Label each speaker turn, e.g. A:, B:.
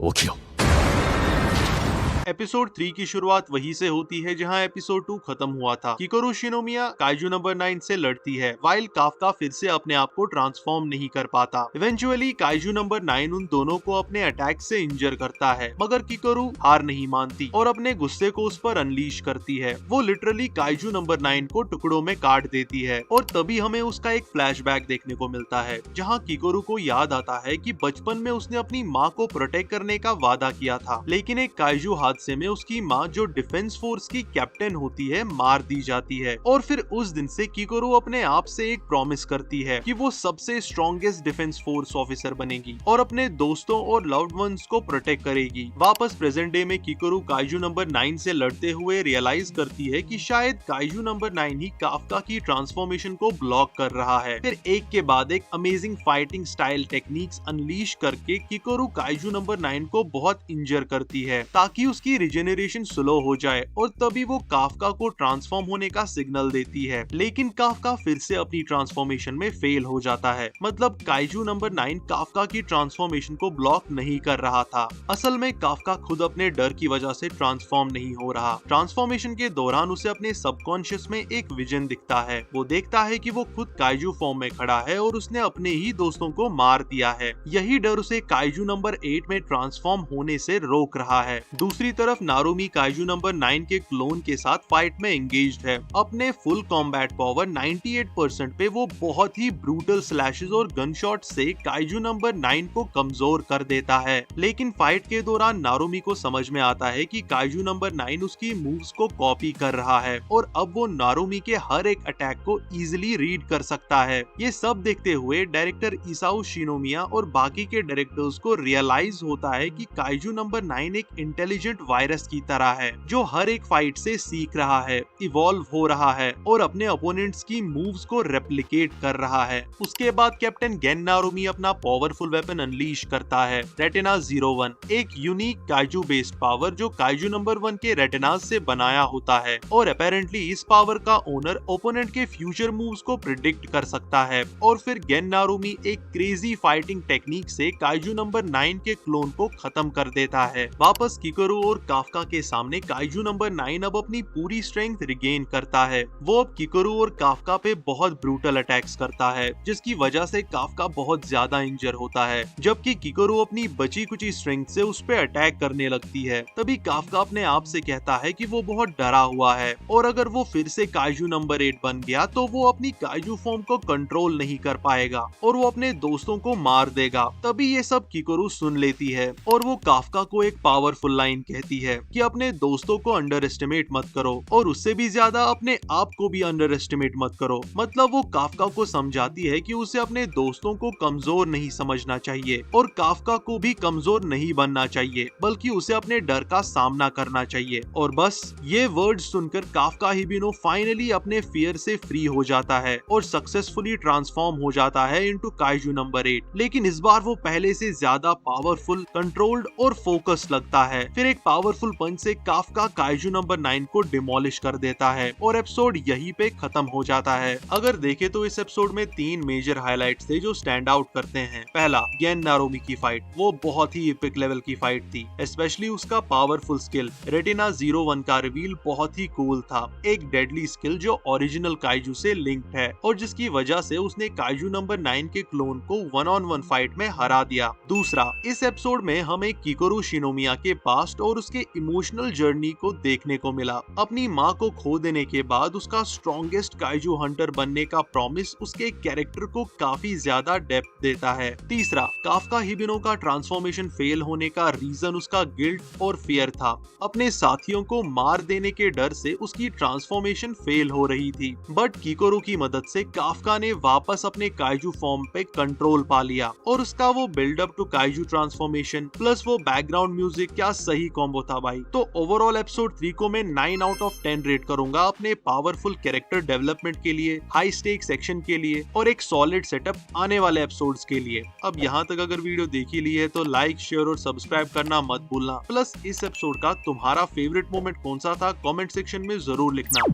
A: 起きろ。
B: एपिसोड 3 की शुरुआत वहीं से होती है जहां एपिसोड 2 खत्म हुआ था। किकोरू शिनोमिया काइजू नंबर 9 से लड़ती है, वाइल काफका फिर से अपने आप को ट्रांसफॉर्म नहीं कर पाता। इवेंचुअली काइजू नंबर 9 उन दोनों को अपने अटैक से इंजर करता है, मगर किकोरू हार नहीं मानती और अपने गुस्से को उस पर अनलीश करती है। वो लिटरली काइजू नंबर 9 को टुकड़ों में काट देती है और तभी हमें उसका एक फ्लैशबैक देखने को मिलता है, जहाँ किकोरू को याद आता है कि बचपन में उसने अपनी माँ को प्रोटेक्ट करने का वादा किया था, लेकिन एक काइजू हादसे में उसकी माँ जो डिफेंस फोर्स की कैप्टन होती है मार दी जाती है। और फिर उस दिन से किकोरू अपने आप से एक प्रॉमिस करती है कि वो सबसे स्ट्रॉन्गेस्ट डिफेंस फोर्स ऑफिसर बनेगी और अपने दोस्तों और लव्ड वंस को प्रोटेक्ट करेगी। वापस प्रेजेंट डे में किकोरू काइजू नंबर 9 से लड़ते हुए रियलाइज करती है कि शायद काइजू नंबर 9 ही काफका की ट्रांसफॉर्मेशन को ब्लॉक कर रहा है। फिर एक के बाद एक amazing fighting style techniques unleash करके किकोरू काइजू नंबर 9 को बहुत इंजर करती है ताकि उसकी रिजेनरेशन स्लो हो जाए और तभी वो काफका को ट्रांसफॉर्म होने का सिग्नल देती है। लेकिन काफका फिर से अपनी ट्रांसफॉर्मेशन में फेल हो जाता है। मतलब काइजू नंबर 9 काफका की ट्रांसफॉर्मेशन को ब्लॉक नहीं कर रहा था। असल में काफका खुद अपने डर की वजह से ट्रांसफॉर्म नहीं हो रहा। ट्रांसफॉर्मेशन के दौरान उसे अपने सबकॉन्शियस में एक विजन दिखता है। वो देखता है कि वो खुद काइजू फॉर्म में खड़ा है और उसने अपने ही दोस्तों को मार दिया है। यही डर उसे काइजू नंबर 8 में ट्रांसफॉर्म होने से रोक रहा है। दूसरी तरफ नारुमी काइजू नंबर 9 के क्लोन के साथ फाइट में एंगेज्ड है। अपने फुल कॉम्बैट पावर 98% पे वो बहुत ही ब्रूटल स्लैशेस और गन शॉट से काइजू नंबर 9 को कमजोर कर देता है। लेकिन फाइट के दौरान नारुमी को समझ में आता है कि काइजू नंबर 9 उसकी मूव्स को कॉपी कर रहा है और अब वो नारुमी के हर एक अटैक को इजिली रीड कर सकता है। ये सब देखते हुए डायरेक्टर इसाओ शिनोमिया और बाकी के डायरेक्टर्स को रियलाइज होता है कि काइजू नंबर 9 एक इंटेलिजेंट वायरस की तरह है जो हर एक फाइट से सीख रहा है, इवॉल्व हो रहा है और अपने ओपोनेंट्स की मूव्स को रेप्लिकेट कर रहा है। उसके बाद कैप्टन गेन नारुमी अपना पावरफुल वेपन अनलीश करता है, रेटिना 01, एक यूनिक काइजू बेस्ड पावर जो काइजू नंबर 1 के रेटिनास से बनाया होता है और अपेरेंटली इस पावर का ओनर ओपोनेंट के फ्यूचर मूव्स को प्रिडिक्ट कर सकता है। और फिर गेन नारुमी एक क्रेजी फाइटिंग टेक्निक से काइजू नंबर 9 के क्लोन को खत्म कर देता है। वापस किकोरू और काफका के सामने काइजू नंबर 9 अब अपनी पूरी स्ट्रेंथ रिगेन करता है। वो अब किकोरू और काफका पे बहुत ब्रूटल अटैक्स करता है, जिसकी वजह से काफका बहुत ज्यादा इंजर होता है, जबकि किकोरू अपनी बची कुची स्ट्रेंथ से उस पे अटैक करने लगती है। तभी काफका अपने आप से कहता है कि वो बहुत डरा हुआ है और अगर वो फिर से काइजू नंबर 8 बन गया तो वो अपनी काइजू फॉर्म को कंट्रोल नहीं कर पाएगा और वो अपने दोस्तों को मार देगा। तभी ये सब किकोरू सुन लेती है और वो काफका को एक पावरफुल लाइन कहती है कि अपने दोस्तों को अंडर एस्टिमेट मत करो और उससे भी ज्यादा अपने आप को भी अंडर एस्टिमेट मत करो। मतलब वो काफका को समझाती है कि उसे अपने दोस्तों को कमजोर नहीं समझना चाहिए और काफका को भी कमजोर नहीं बनना चाहिए, बल्कि उसे अपने डर का सामना करना चाहिए। और बस ये वर्ड सुनकर काफका हिबिनो फाइनली अपने फियर से फ्री हो जाता है और सक्सेसफुली ट्रांसफॉर्म हो जाता है इनटू काइजू नंबर 8। लेकिन इस बार वो पहले से ज्यादा पावरफुल, कंट्रोल्ड और फोकस लगता है। फिर एक पावरफुल पंच से काफका काइजू नंबर 9 को डिमोलिश कर देता है और एपिसोड यहीं पे खत्म हो जाता है। अगर देखे तो इस एपिसोड में 3 मेजर हाइलाइट्स थे जो स्टैंड आउट करते हैं। पहला, गेन नारुमी की फाइट, वो बहुत ही एपिक लेवल की फाइट थी, स्पेशली उसका पावरफुल स्किल रेटिना 01 का रिवील बहुत ही कूल था। एक डेडली स्किल जो ओरिजिनल काइजू से लिंक्ड है और जिसकी वजह से उसने काइजू नंबर 9 के क्लोन को 1-on-1 फाइट में हरा दिया। दूसरा, इस एपिसोड में हमें किकोरू शिनोमिया के पास्ट और उसके इमोशनल जर्नी को देखने को मिला। अपनी माँ को खो देने के बाद उसका स्ट्रॉन्गेस्ट काइजू हंटर बनने का प्रॉमिस उसके कैरेक्टर को काफी ज्यादा डेप्थ देता है। तीसरा, काफका हिबिनो का ट्रांसफॉर्मेशन फेल होने का रीजन उसका गिल्ट और फियर था। अपने साथियों को मार देने के डर से उसकी ट्रांसफॉर्मेशन फेल हो रही थी, बट किकोरू की मदद से काफका ने वापस अपने काइजू फॉर्म पे कंट्रोल पा लिया और उसका वो buildup to kaiju transformation plus वो बैकग्राउंड म्यूजिक क्या सही कॉम्बो था भाई। तो ओवरऑल एपिसोड 3 को मैं 9 आउट ऑफ 10 रेट करूंगा अपने पावरफुल कैरेक्टर डेवलपमेंट के लिए, हाई स्टेक सेक्शन के लिए और एक सॉलिड सेटअप आने वाले एपिसोड्स के लिए। अब यहाँ तक अगर वीडियो देखी ली है तो लाइक, शेयर और सब्सक्राइब करना मत भूलना। प्लस इस एपिसोड का तुम्हारा फेवरेट मोमेंट कौन सा था कमेंट सेक्शन में जरूर लिखना।